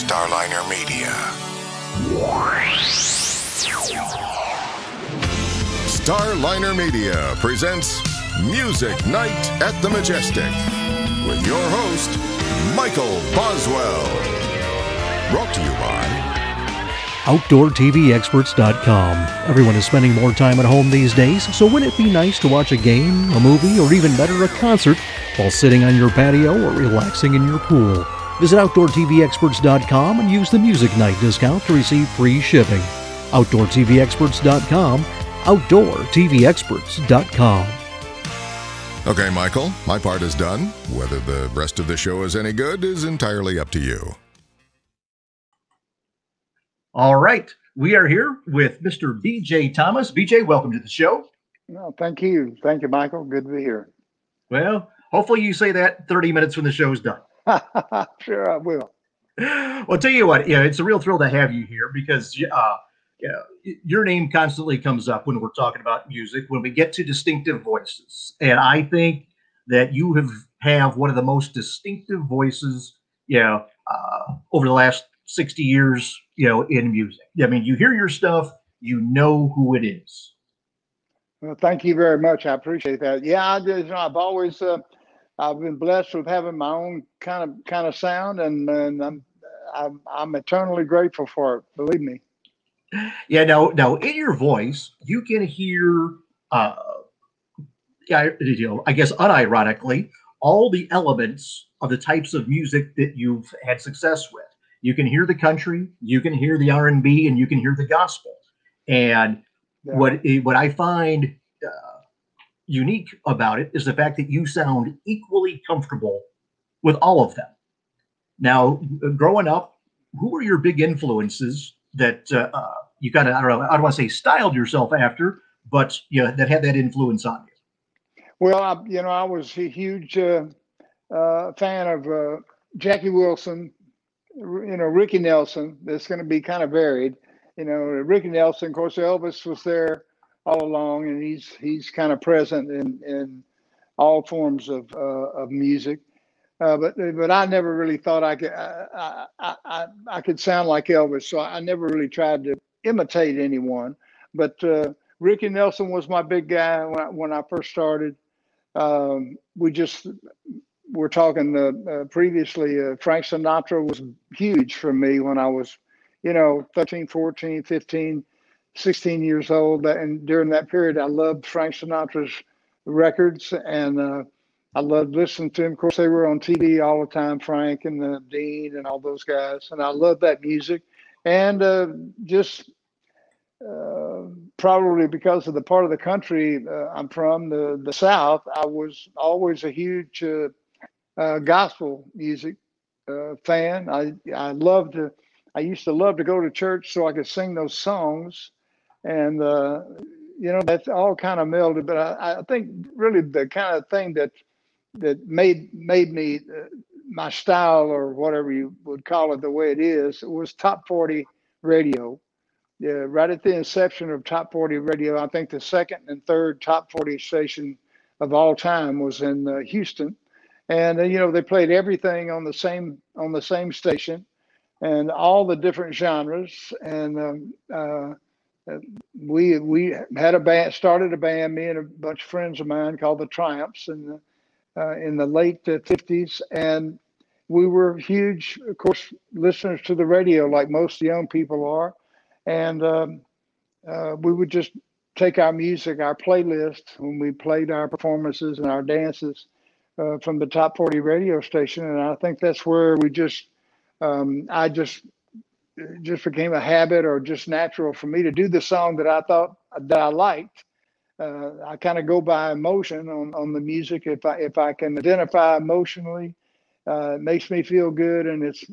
Starliner Media. Starliner Media presents Music Night at the Majestic with your host, Michael Boswell. Brought to you by OutdoorTVExperts.com. Everyone is spending more time at home these days, so wouldn't it be nice to watch a game, a movie, or even better, a concert while sitting on your patio or relaxing in your pool? Visit OutdoorTVExperts.com and use the Music Night discount to receive free shipping. OutdoorTVExperts.com, OutdoorTVExperts.com. Okay, Michael, my part is done. Whether the rest of the show is any good is entirely up to you. All right, we are here with Mr. BJ Thomas. BJ, welcome to the show. No, thank you. Thank you, Michael. Good to be here. Well, hopefully you say that 30 minutes when the show's done. Sure, I will. Well, I'll tell you what, it's a real thrill to have you here because your name constantly comes up when we're talking about music, when we get to distinctive voices. And I think that you have one of the most distinctive voices, over the last 60 years, in music. I mean, you hear your stuff, you know who it is. Well, thank you very much. I appreciate that. Yeah, I've always I've been blessed with having my own kind of sound, and I'm eternally grateful for it. Believe me. Yeah. Now, in your voice, you can hear, I guess unironically, all the elements of the types of music that you've had success with. You can hear the country, you can hear the R&B, and you can hear the gospel. And what I find unique about it is the fact that you sound equally comfortable with all of them. Now, growing up, who were your big influences that you kind of, I don't want to say styled yourself after, but that had that influence on you? Well, I was a huge fan of Jackie Wilson, Ricky Nelson. That's going to be kind of varied. Ricky Nelson, of course, Elvis was there all along, and he's kind of present in all forms of music. But I never really thought I could sound like Elvis, so I never really tried to imitate anyone. But Ricky Nelson was my big guy when I first started. We're talking previously, Frank Sinatra was huge for me when I was, 13, 14, 15, 16 years old. And during that period, I loved Frank Sinatra's records, and I loved listening to him. Of course, they were on TV all the time, Frank and Dean and all those guys. And I loved that music. And probably because of the part of the country I'm from, the South, I was always a huge gospel music fan. I used to love to go to church so I could sing those songs, and that's all kind of melded. But I think really the kind of thing that made me my style, or whatever you would call it, the way it is, it was top 40 radio. Yeah, right at the inception of top 40 radio, I think the second and third top 40 station of all time was in Houston. And they played everything on the same station, and all the different genres. And we had a band, started a band, me and a bunch of friends of mine, called the Triumphs, in the late 50s. And we were huge, of course, listeners to the radio, like most young people are. And we would just take our music, our playlist, when we played our performances and our dances, from the top 40 radio station. And I think that's where we I just became a habit, or just natural for me to do the song that I thought that I liked. I kind of go by emotion on the music. If I can identify emotionally, it makes me feel good, and it's,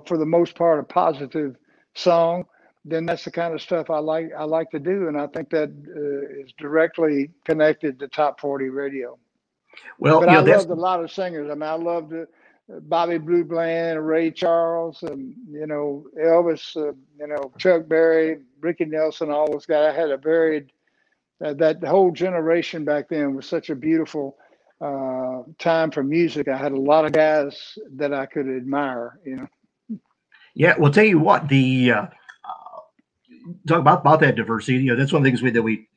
for the most part, a positive song, then that's the kind of stuff I like to do. And I think that is directly connected to top 40 radio. Well, but I loved a lot of singers. I mean, I loved Bobby Blue Bland, Ray Charles, Elvis, Chuck Berry, Ricky Nelson, all those guys. I had a varied, that whole generation back then was such a beautiful time for music. I had a lot of guys that I could admire, Yeah, well, tell you what, the talk about that diversity. That's one of the things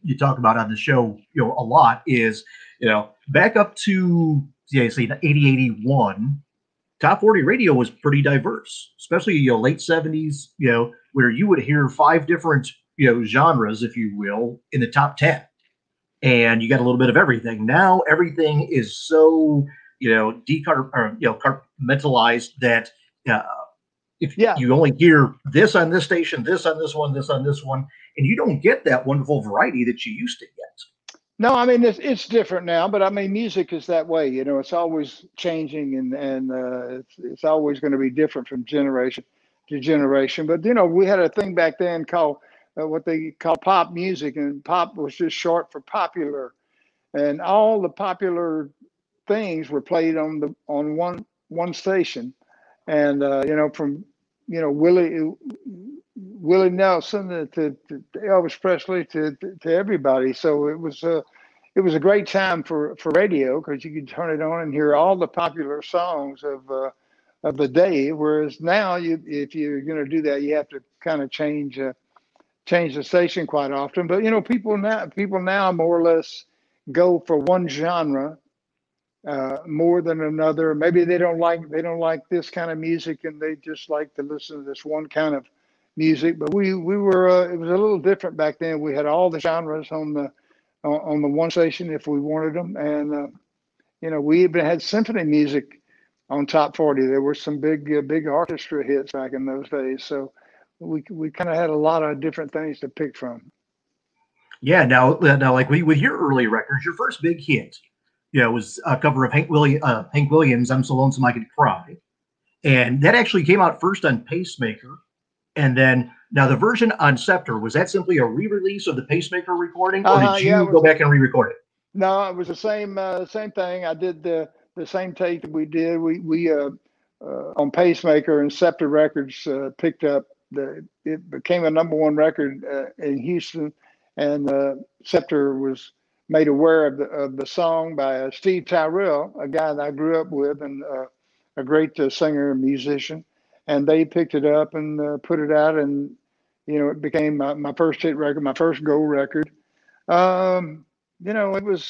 you talk about on the show, a lot is, back up to say 80, 81, top 40 radio was pretty diverse, especially late 70s, where you would hear 5 different genres, if you will, in the top 10, and you got a little bit of everything. Now everything is so compartmentalized that if Yeah. you only hear this on this station, this on this one, this on this one, and you don't get that wonderful variety that you used to get. No, I mean it's different now, but I mean music is that way. It's always changing, and it's always going to be different from generation to generation. But we had a thing back then called what they call pop music, and pop was just short for popular, and all the popular things were played on one station, and from Willie Nelson to Elvis Presley to everybody. So it was a great time for radio, because you could turn it on and hear all the popular songs of the day. Whereas now, if you're going to do that, you have to kind of change the station quite often. But people now more or less go for one genre more than another. Maybe they don't like this kind of music, and they just like to listen to this one kind of music. But we were it was a little different back then. We had all the genres on the one station if we wanted them, and we even had symphony music on top 40. There were some big orchestra hits back in those days. So we kind of had a lot of different things to pick from. Yeah. Now like with your early records, your first big hit, was a cover of Hank Williams' "I'm So Lonesome I Could Cry," and that actually came out first on Pacemaker, and then now the version on Scepter, was that simply a re-release of the Pacemaker recording, or did you go back and re-record it? No, it was the same thing. I did the same take that we did. We on Pacemaker and Scepter Records picked up it became a #1 record in Houston, and Scepter was made aware of the song by Steve Tyrell, a guy that I grew up with, and a great singer and musician. And they picked it up and put it out, and it became my first hit record, my first gold record. It was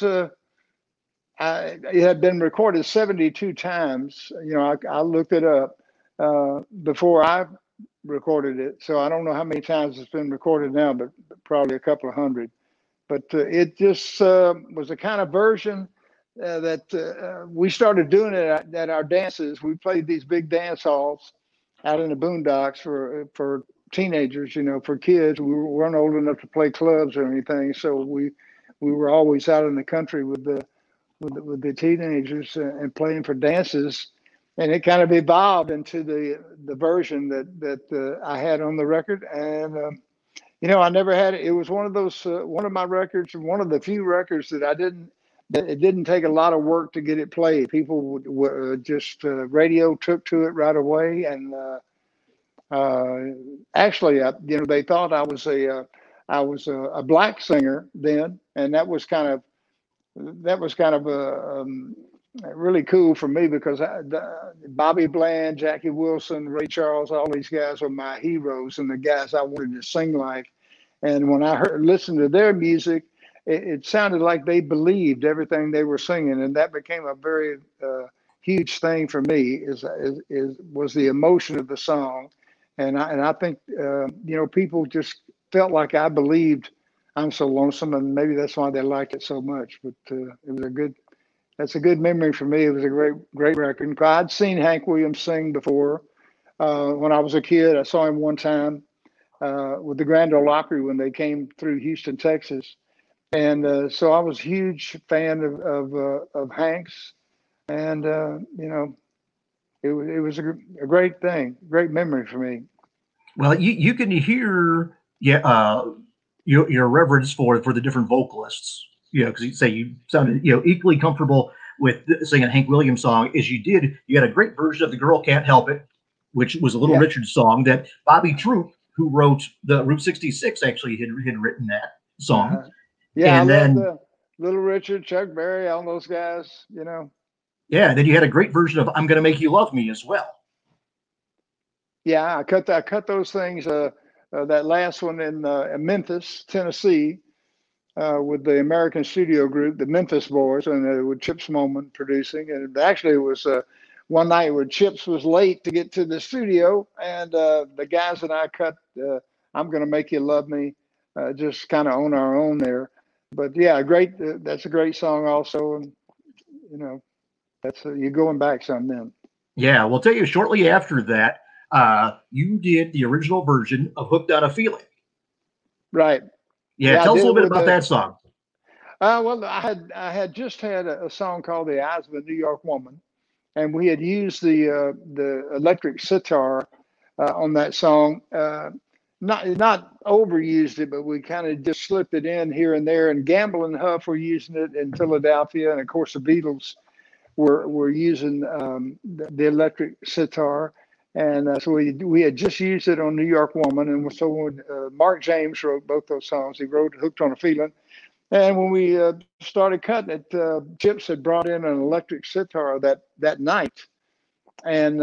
it had been recorded 72 times. I looked it up before I recorded it, so I don't know how many times it's been recorded now, but probably a couple of hundred. But it just was a kind of version that we started doing it at our dances. We played these big dance halls out in the boondocks for teenagers, for kids. We weren't old enough to play clubs or anything, so we were always out in the country with the teenagers and playing for dances. And it kind of evolved into the version that I had on the record. And I never had it. It was one of those, one of my records, one of the few records that it didn't take a lot of work to get it played. People would just, radio took to it right away. And actually, they thought I was a black singer then. And that was kind of really cool for me, because Bobby Bland, Jackie Wilson, Ray Charles, all these guys are my heroes and the guys I wanted to sing like. And when I listened to their music, it sounded like they believed everything they were singing, and that became a very huge thing for me. Was the emotion of the song, and I think people just felt like I believed "I'm So Lonesome," and maybe that's why they liked it so much. But it was that's a good memory for me. It was a great record. I'd seen Hank Williams sing before when I was a kid. I saw him one time with the Grand Ole Opry when they came through Houston, Texas, and so I was a huge fan of Hank's, and it was a great thing, great memory for me. Well, you can hear your reverence for the different vocalists. Because you say you sounded equally comfortable with singing a Hank Williams song as you did. You had a great version of "The Girl Can't Help It," which was a Little Richard song that Bobby Troup, who wrote the Route 66, actually had written that song. Yeah, and I love Little Richard, Chuck Berry, all those guys. Yeah, then you had a great version of "I'm Gonna Make You Love Me" as well. Yeah, I cut those things. That last one in Memphis, Tennessee, with the American studio group, the Memphis Boys, and with Chips Moman producing. And actually, it was one night where Chips was late to get to the studio, and the guys and I cut "I'm Gonna Make You Love Me," just kind of on our own there. But yeah, great. That's a great song, also, and you know, that's you're going back some then. Yeah, we'll tell you shortly after that, you did the original version of "Hooked on a Feeling." Right. Yeah, tell us a little bit about that song. Well, I had just had a song called "The Eyes of a New York Woman," and we had used the electric sitar on that song. Not overused it, but we kind of just slipped it in here and there. And Gamble and Huff were using it in Philadelphia, and of course the Beatles were using the electric sitar. And so we had just used it on New York Woman. And so when Mark James wrote both those songs, he wrote "Hooked on a Feeling." And when we started cutting it, Chips had brought in an electric sitar that night. And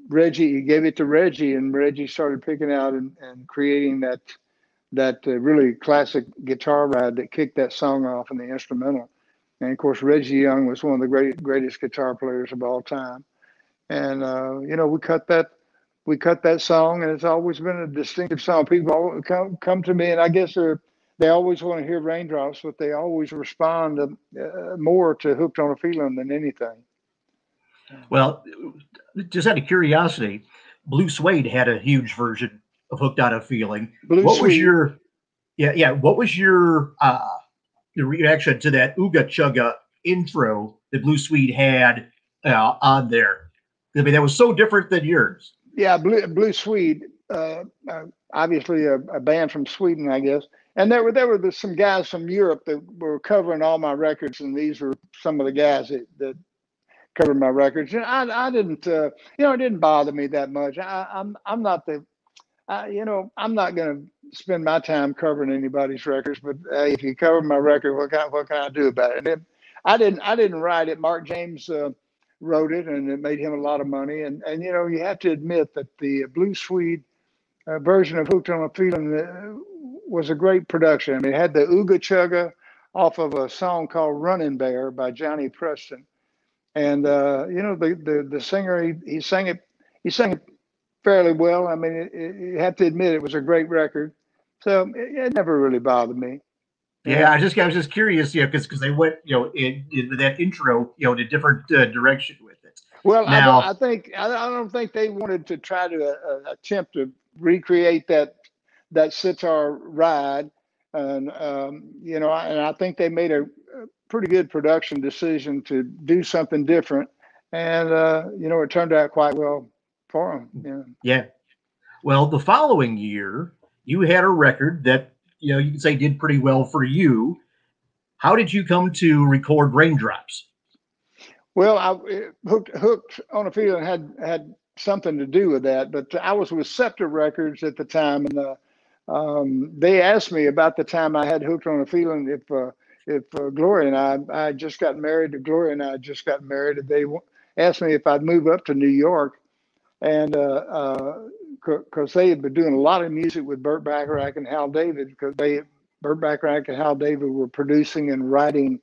Reggie, he gave it to Reggie, and Reggie started picking out and creating that really classic guitar ride that kicked that song off in the instrumental. And of course, Reggie Young was one of the greatest guitar players of all time. And we cut that song, and it's always been a distinctive song. People always come to me, and I guess they always want to hear Raindrops, but they always respond more to "Hooked on a Feeling" than anything. Well, just out of curiosity, Blue Suede had a huge version of "Hooked on a Feeling." What was your reaction to that Ooga Chugga intro that Blue Suede had on there? I mean, that was so different than yours. Yeah, Blue Suede, obviously a band from Sweden, I guess. And there were some guys from Europe that were covering all my records, and these were some of the guys that covered my records. And I didn't, it didn't bother me that much. I'm not I'm not going to spend my time covering anybody's records. But if you cover my record, what can I do about it? And I didn't write it. Mark James wrote it, and it made him a lot of money. And you have to admit that the Blue Suede version of "Hooked on a Feeling" was a great production. I mean, it had the Ooga Chugga off of a song called "Running Bear" by Johnny Preston. And the singer, he sang it fairly well. I mean, you have to admit it was a great record. So it never really bothered me. Yeah, I was just curious, because they went, in that intro, in a different direction with it. Well, now, I don't think they wanted to try to attempt to recreate that sitar ride, and and I think they made a pretty good production decision to do something different, and it turned out quite well for them. Yeah. Well, the following year, you had a record that you can say did pretty well for you. How did you come to record "Raindrops"? Well, Hooked on a Feeling had something to do with that, but I was with Scepter Records at the time, and they asked me about the time I had "Hooked on a Feeling" if Gloria and I just got married. Gloria and I just got married, and they asked me if I'd move up to New York, and because they had been doing a lot of music with Burt Bacharach and Hal David, because Burt Bacharach and Hal David were producing and writing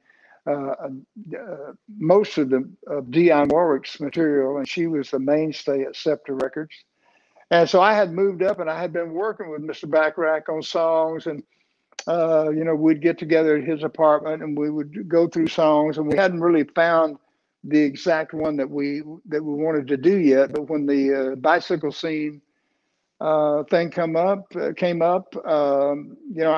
most of Dionne Warwick's material, and she was the mainstay at Scepter Records. And so I had moved up, and I had been working with Mr. Bacharach on songs, and we'd get together at his apartment, and we would go through songs, and we hadn't really found the exact one that we wanted to do yet. But when the bicycle scene thing came up, I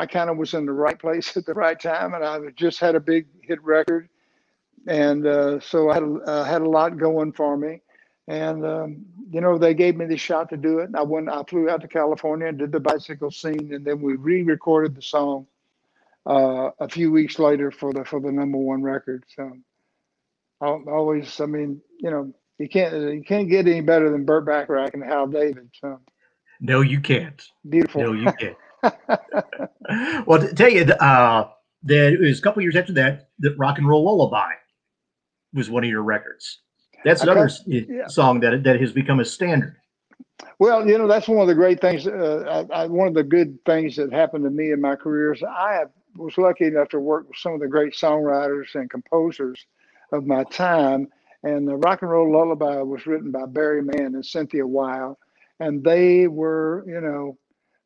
kind of was in the right place at the right time, and I just had a big hit record, and so I had a lot going for me, and they gave me the shot to do it. And I flew out to California and did the bicycle scene, and then we re-recorded the song a few weeks later for the #1 record. So always, I mean, you can't get any better than Burt Bacharach and Hal David. So. No, you can't. Beautiful. No, you can't. Well, to tell you, that it was a couple years after that "Rock and Roll Lullaby" was one of your records. That's another song that has become a standard. Well, that's one of the great things. One of the good things that happened to me in my career is was lucky enough to work with some of the great songwriters and composers of my time. And the Rock and Roll Lullaby was written by Barry Mann and Cynthia Weil, and they were,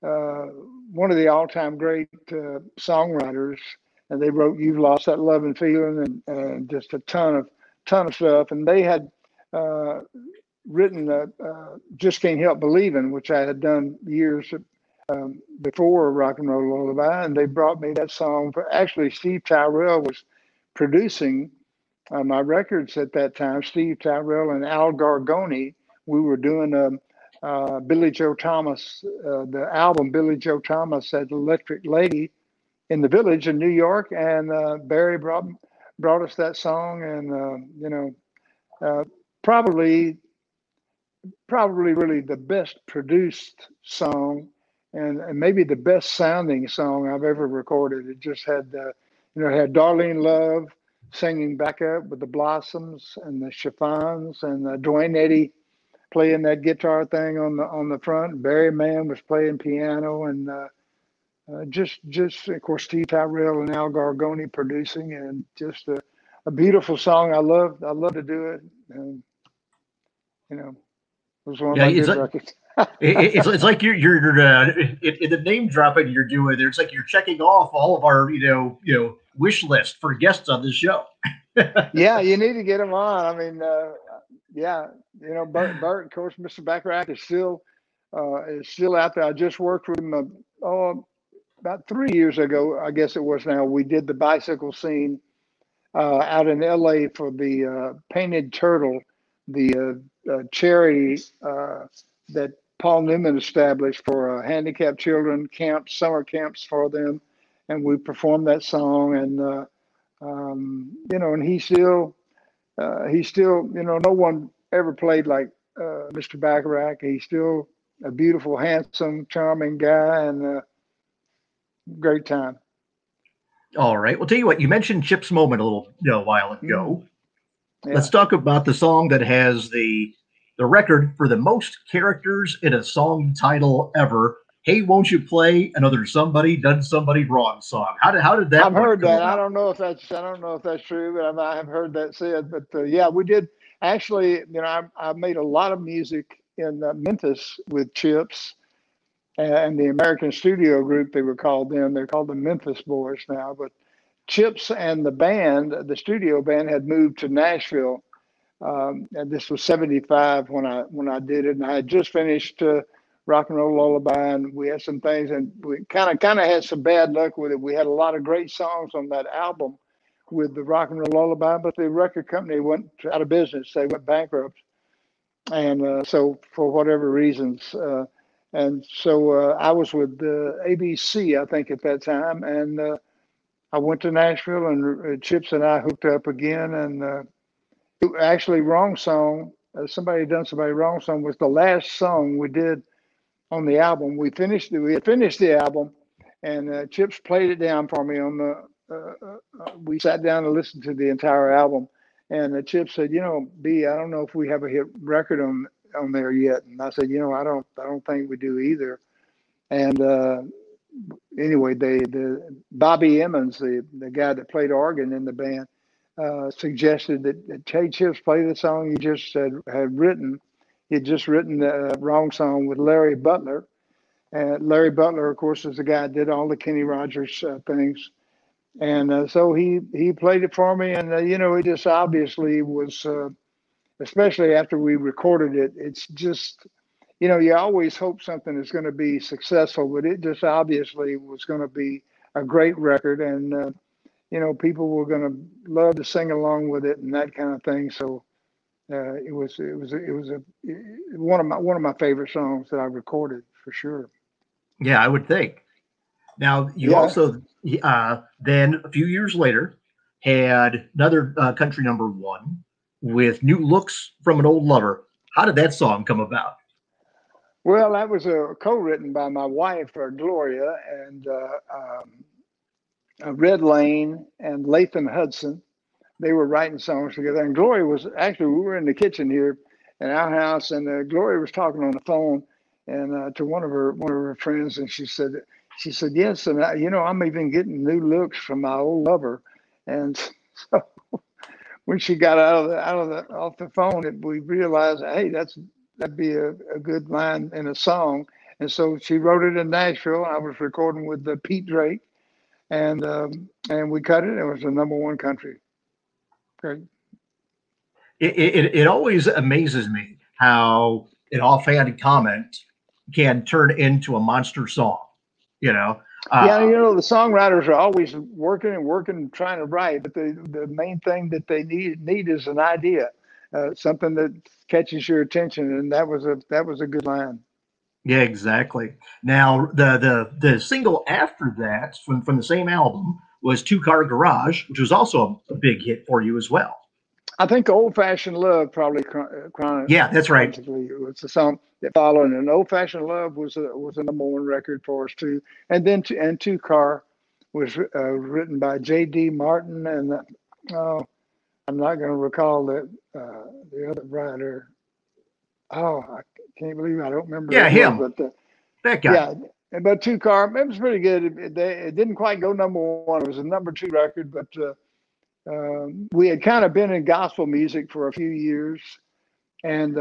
one of the all-time great songwriters. And they wrote "You've Lost That Love and Feeling" and just a ton of stuff. And they had written "Just Can't Help Believing," which I had done years before Rock and Roll Lullaby, and they brought me that song. Actually, Steve Tyrell was producing my records at that time. Steve Tyrell and Al Gargoni. We were doing Billy Joe Thomas, the album Billy Joe Thomas at Electric Lady in the Village in New York, and Barry brought us that song, and probably really the best produced song, and maybe the best sounding song I've ever recorded. It just had it had Darlene Love singing back up with the Blossoms and the Chiffons, and Dwayne Eddy playing that guitar thing on the front. Barry Mann was playing piano, and just of course Steve Tyrell and Al Gargoni producing, and just a beautiful song. I love to do it, and it was one of my good records. It's like you're in the name dropping you're doing there. It's like you're checking off all of our wish list for guests on this show. Yeah, you need to get them on. I mean, Bert, of course, Mr. Bacharach is still out there. I just worked with him about 3 years ago, I guess it was now. We did the bicycle scene out in LA for the Painted Turtle, the charity that Paul Newman established for handicapped children camps, summer camps for them, and we performed that song. And and he's still, no one ever played like Mr. Bacharach. He's still a beautiful, handsome, charming guy, and great time. All right. Well, tell you what, you mentioned Chip's Moment a little while ago. Yeah. Let's talk about the song that has the record for the most characters in a song title ever. Hey, won't you play another Somebody Done Somebody Wrong song? How did that? I've heard that. I don't know if that's true, but I have heard that said. But yeah, we did actually. I made a lot of music in Memphis with Chips and the American Studio Group. They were called then. They're called the Memphis Boys now. But Chips and the band, the studio band, had moved to Nashville, and this was '75 when I did it, and I had just finished Rock and Roll Lullaby, and we had some things, and we kind of had some bad luck with it. We had a lot of great songs on that album with the Rock and Roll Lullaby, but the record company went out of business. They went bankrupt, and so for whatever reasons, and so I was with ABC, I think, at that time, and I went to Nashville, and Chips and I hooked up again, and actually, Wrong Song, Somebody Done Somebody Wrong Song was the last song we did on the album. We had finished the album, and Chips played it down for me on the. We sat down and listened to the entire album, and Chips said, "B, I don't know if we have a hit record on there yet." And I said, "I don't think we do either." And anyway, the Bobby Emmons, the guy that played organ in the band, suggested that hey, Chips, play the song you just had written. He had just written the Wrong Song with Larry Butler. And Larry Butler, of course, is the guy that did all the Kenny Rogers things. And so he played it for me. And, it just obviously was, especially after we recorded it, it's just, you always hope something is going to be successful, but it just obviously was going to be a great record. And, people were going to love to sing along with it and that kind of thing. So, it was one of my favorite songs that I recorded for sure. Yeah, I would think. Now you also then a few years later had another country #1 with "New Looks from an Old Lover." How did that song come about? Well, that was co-written by my wife, Gloria, and Red Lane and Latham Hudson. They were writing songs together, and Gloria was actually, we were in the kitchen here in our house, and Gloria was talking on the phone, and to one of her friends, and she said, yes, and I'm even getting new looks from my old lover, and so when she got off the phone, we realized, hey, that'd be a good line in a song, and so she wrote it in Nashville. I was recording with Pete Drake, and we cut it. It was the #1 country. Great. It always amazes me how an offhand comment can turn into a monster song. Yeah, the songwriters are always working, trying to write, but the main thing that they need is an idea, something that catches your attention, and that was a good line. Yeah, exactly. Now the single after that from the same album was Two Car Garage, which was also a big hit for you as well. I think Old Fashioned Love probably yeah, that's right. It was the song that followed, and Old Fashioned Love was a #1 record for us too. And then Two Car was written by J.D. Martin, and I'm not going to recall the other writer. Oh, I can't believe I don't remember. Yeah, him. But that guy. Yeah, but Two Car, it was pretty good. It didn't quite go #1. It was a #2 record, but. We had kind of been in gospel music for a few years, and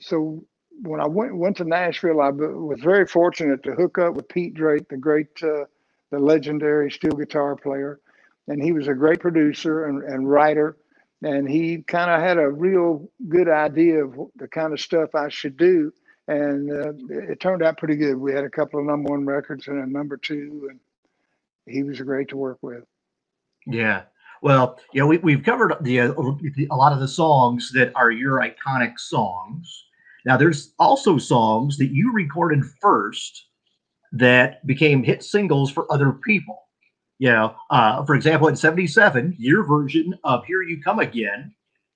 so when I went to Nashville, I was very fortunate to hook up with Pete Drake, the legendary steel guitar player, and he was a great producer and writer, and he kind of had a real good idea of the kind of stuff I should do, and it turned out pretty good. We had a couple of #1 records and a #2, and he was great to work with. Yeah. Well, we've covered a lot of the songs that are your iconic songs. Now, there's also songs that you recorded first that became hit singles for other people. For example, in '77, your version of "Here You Come Again,"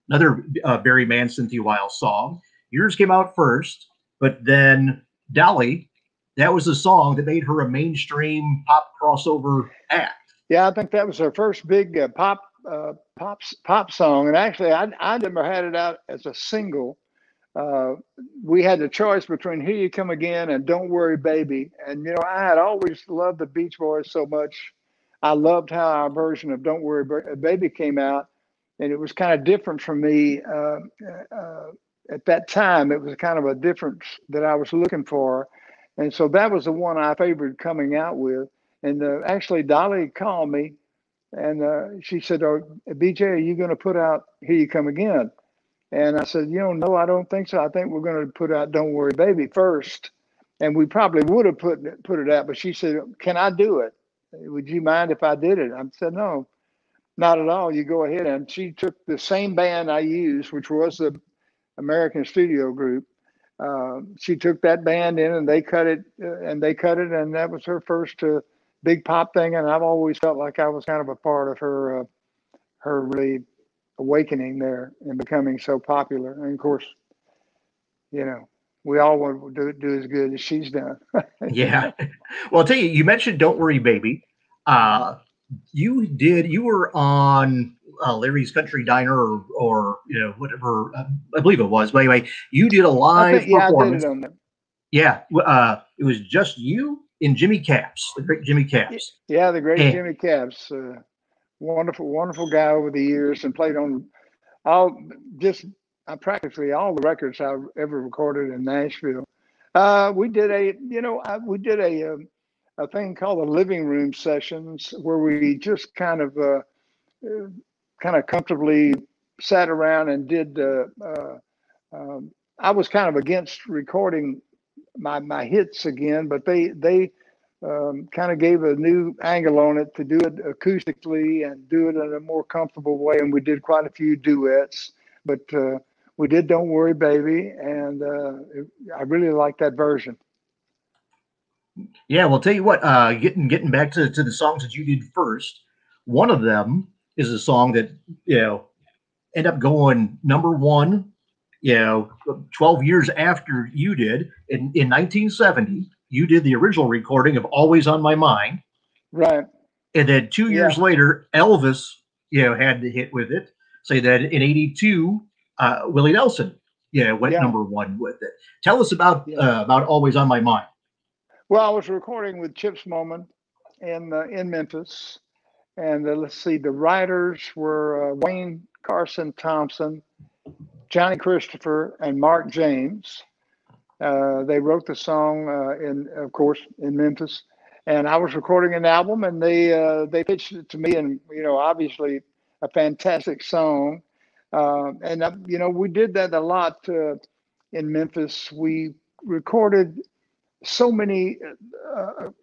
another Barry Mann, Cynthia Weil song, yours came out first, but then Dolly, that was the song that made her a mainstream pop crossover act. Yeah, I think that was her first big pop song, and actually, I never had it out as a single. We had the choice between "Here You Come Again" and "Don't Worry, Baby," and I had always loved the Beach Boys so much. I loved how our version of "Don't Worry, Baby" came out, and it was kind of different for me at that time. It was kind of a difference that I was looking for, and so that was the one I favored coming out with. And actually, Dolly called me, and she said, BJ, are you going to put out "Here You Come Again"? And I said, no, I don't think so. I think we're going to put out "Don't Worry, Baby" first. And we probably would have put it out, but she said, can I do it? Would you mind if I did it? I said, no, not at all. You go ahead. And she took the same band I used, which was the American Studio Group. She took that band in, and they cut it, and that was her first big pop thing, and I've always felt like I was kind of a part of her really awakening there and becoming so popular. And of course, we all want to do as good as she's done. Yeah. Well, I'll tell you, you mentioned "Don't Worry, Baby." You were on Larry's Country Diner or whatever, I believe it was. But anyway, you did a live performance. I did it on there. Yeah. It was just you and Jimmy Capps, the great Jimmy Capps. Yeah, the great Jimmy Capps. Wonderful guy over the years, and played on practically all the records I've ever recorded in Nashville. We did a thing called the Living Room Sessions, where we just kind of comfortably sat around and did. I was kind of against recording my hits again, but they kind of gave a new angle on it to do it acoustically and do it in a more comfortable way. And we did quite a few duets, but we did "Don't Worry, Baby," and I really like that version. Yeah, well, tell you what, getting back to the songs that you did first, one of them is a song that ended up going #1. 12 years after you did, in 1970, you did the original recording of "Always on My Mind." Right. And then 2 years later, Elvis, had the hit with it. Say that in '82, Willie Nelson went Yeah. number one with it. Tell us about Yeah. Always on My Mind. Well, I was recording with Chips Moman in Memphis, and let's see, the writers were Wayne Carson Thompson, Johnny Christopher, and Mark James. They wrote the song of course, in Memphis, and I was recording an album, and they pitched it to me, and obviously a fantastic song, and we did that a lot in Memphis. We recorded so many.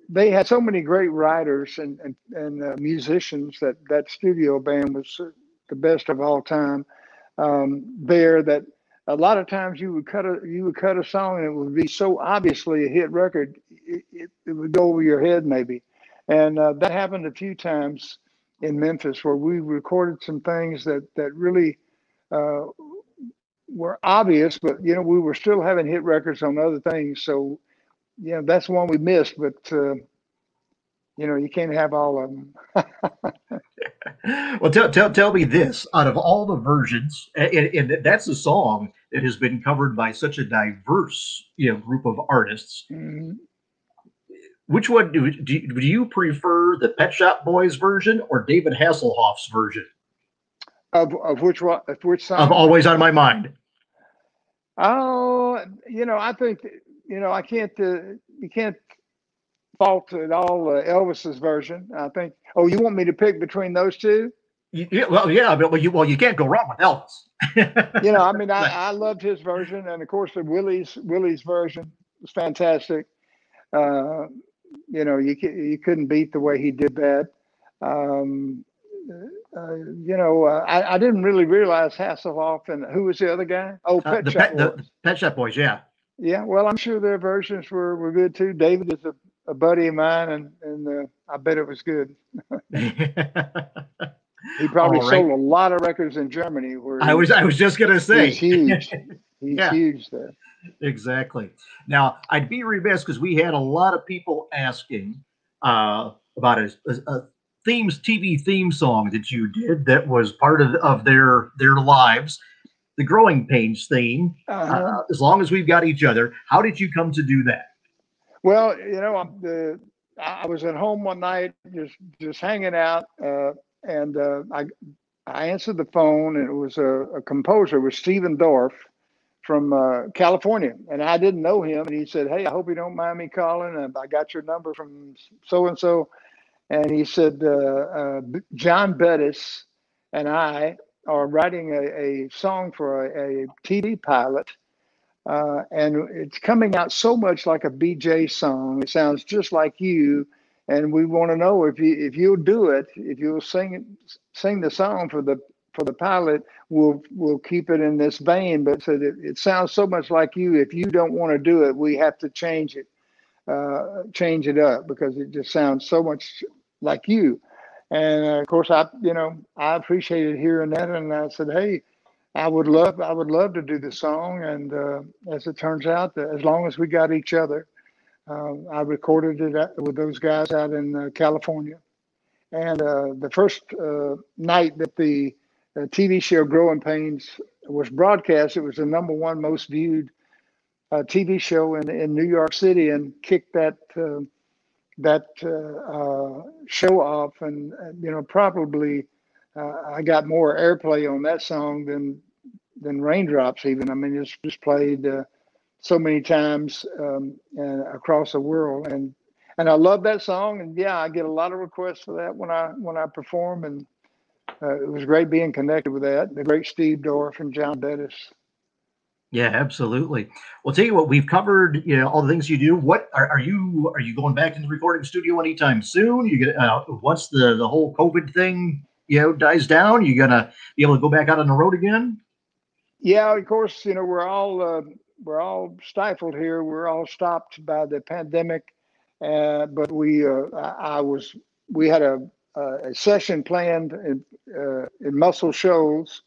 They had so many great writers and musicians that studio band was the best of all time. There that a lot of times you would cut a song and it would be so obviously a hit record, it would go over your head maybe, and that happened a few times in Memphis where we recorded some things that really were obvious, but we were still having hit records on other things. So that's one we missed, but you can't have all of them. Well, tell me this: out of all the versions, and that's a song that has been covered by such a diverse group of artists. Mhm. Which one do you prefer, the Pet Shop Boys version or David Hasselhoff's version Of which one? Of which song? of Always on My Mind? Oh, I think I can't. You can't fault at all Elvis's version. I think. Oh, you want me to pick between those two? Well, you can't go wrong with Elvis. I mean, I loved his version, and of course the Willie's version was fantastic. You couldn't beat the way he did that. I didn't really realize Hasselhoff, and who was the other guy? Oh, Pet Shop Boys. The Pet Shop Boys, yeah. Yeah, well, I'm sure their versions were good too. David is a buddy of mine, and I bet it was good. He probably sold a lot of records in Germany. Where I was just gonna say he's huge. He's huge there. Exactly. Now, I'd be remiss because we had a lot of people asking about a TV theme song that you did that was part of their lives, the Growing Pains theme. As long as we've got each other, how did you come to do that? Well, I was at home one night just hanging out, and I answered the phone, and it was a composer. It was Stephen Dorff from California, and I didn't know him. And he said, "Hey, I hope you don't mind me calling. I got your number from so and so." And he said, "John Bettis and I are writing a song for a TV pilot, and it's coming out so much like a BJ song. It sounds just like you, and we want to know if you'll do it, if you'll sing the song for the pilot. We'll keep it in this vein, but so that it sounds so much like you. If you don't want to do it, we have to change it up because it just sounds so much like you." And of course, I appreciated hearing that, and I said, "Hey, I would love to do the song." And as it turns out, as long as we got each other, I recorded it with those guys out in California. And the first night that the TV show Growing Pains was broadcast, it was the #1 most viewed TV show in New York City, and kicked that show off. And probably I got more airplay on that song than Raindrops even. I mean, it's just played so many times and across the world, and I love that song. And I get a lot of requests for that when I perform, and it was great being connected with that. The great Steve Dorff and John Bettis. Yeah, absolutely. Well, tell you what, we've covered all the things you do. What are you going back into the recording studio anytime soon? You get once the whole COVID thing dies down, you gonna be able to go back out on the road again? Yeah, of course. We're all stifled here. We're all stopped by the pandemic, but we had a session planned in Muscle Shoals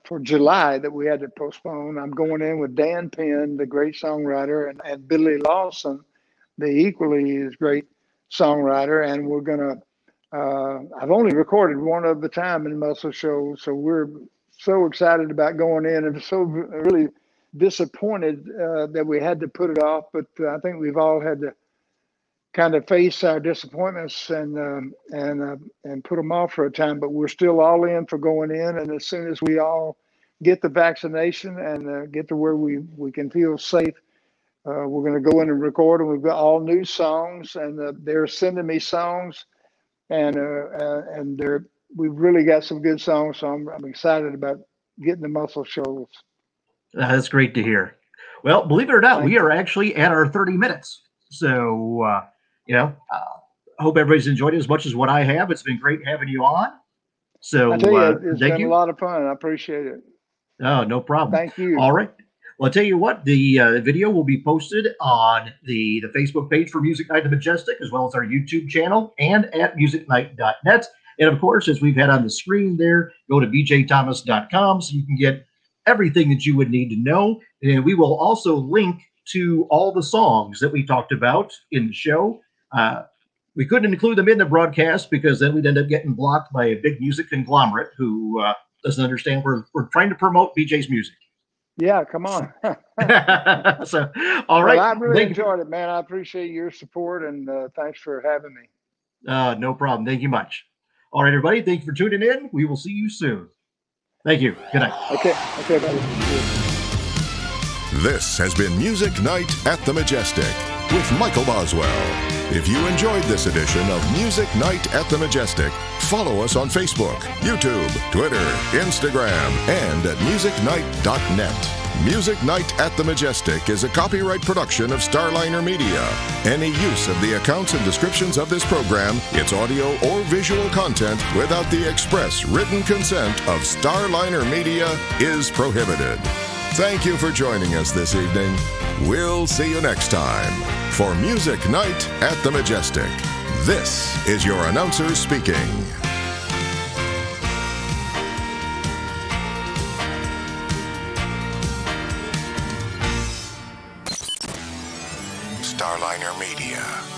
for July that we had to postpone. I'm going in with Dan Penn, the great songwriter, and Billy Lawson, the equally as great songwriter. And we're gonna. I've only recorded one of the time in Muscle Shoals, so we're so excited about going in, and so really disappointed that we had to put it off, but I think we've all had to kind of face our disappointments and put them off for a time. But we're still all in for going in, and as soon as we all get the vaccination and get to where we can feel safe, we're going to go in and record. And we've got all new songs, and they're sending me songs, and we've really got some good songs. So I'm excited about getting the muscle shows. That's great to hear. Well, believe it or not, we are actually at our 30 minutes. So, I hope everybody's enjoyed it as much as what I have. It's been great having you on. So, I tell you, it's been a lot of fun. I appreciate it. Oh, no problem. Thank you. All right. Well, I'll tell you what, the video will be posted on the Facebook page for Music Night at the Majestic, as well as our YouTube channel and at musicnight.net. And of course, as we've had on the screen there, go to bjthomas.com so you can get everything that you would need to know. And we will also link to all the songs that we talked about in the show. We couldn't include them in the broadcast because then we'd end up getting blocked by a big music conglomerate who doesn't understand we're trying to promote BJ's music. Yeah, come on. So, all right. Well, I really enjoyed it, man. I appreciate your support, and thanks for having me. No problem. Thank you much. All right, everybody. Thank you for tuning in. We will see you soon. Thank you. Good night. Okay, buddy. This has been Music Night at the Majestic with Michael Boswell. If you enjoyed this edition of Music Night at the Majestic, follow us on Facebook, YouTube, Twitter, Instagram, and at musicnight.net. Music Night at the Majestic is a copyright production of Starliner Media. Any use of the accounts and descriptions of this program, its audio or visual content, without the express written consent of Starliner Media is prohibited. Thank you for joining us this evening. We'll see you next time for Music Night at the Majestic. This is your announcer speaking. Starliner Media.